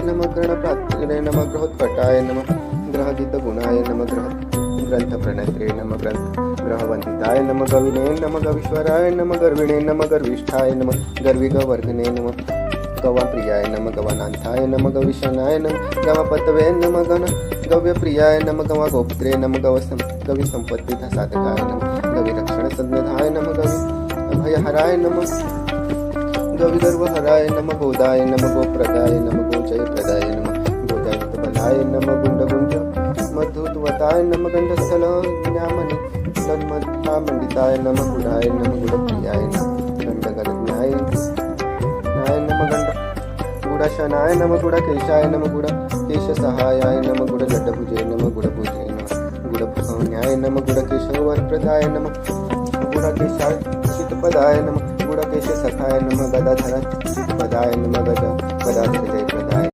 नमः गणप्रात्रे नमः ग्रहोत्कटाय नमः ग्रहजितगुणाय नमः ग्रंथप्रणेत्रे नमः ग्रहवंदिताय नमः गविने नमः गवीश्वराय नमः गर्विणे नमः गर्विष्ठाय नमः गर्विगवर्धने नमः गवाप्रियाय नमः गवानाथाय नमः गविशनाय नमः गवापतवे नमः गव्यप्रियाय नमः गवागोप्त्रे नमः गविसंपत्तिधा साधकाय नमः गविरक्षणसंज्ञाय नमः गविभयहराय नमः गविगर्वहराय नमः गोदाय नमः गोप्रदाय नमः गोजयप्रदाय नमः गोजयप्रदाय नमः गुण्डगुञ्ज मधुत्वताय नमः गण्डस्थलज्ञामणि गन्मथामण्डिताय नमः गुडाय नमः गुडप्रियाय नमः गण्डगरज्ञाय नमः गुडशनाय नमः गुडकेशाय नमः गुडकेशसहायाय नमः गुडलड्डभुजे नमः गुडभुजे नमः गुडभुजन्याय नमः गुडकेशवरप्रदाय नमः गुडकेशाय शीतपदाय नमः गुडकेशसखाय नमः गदाधर शीतपदाय नमः गदाधर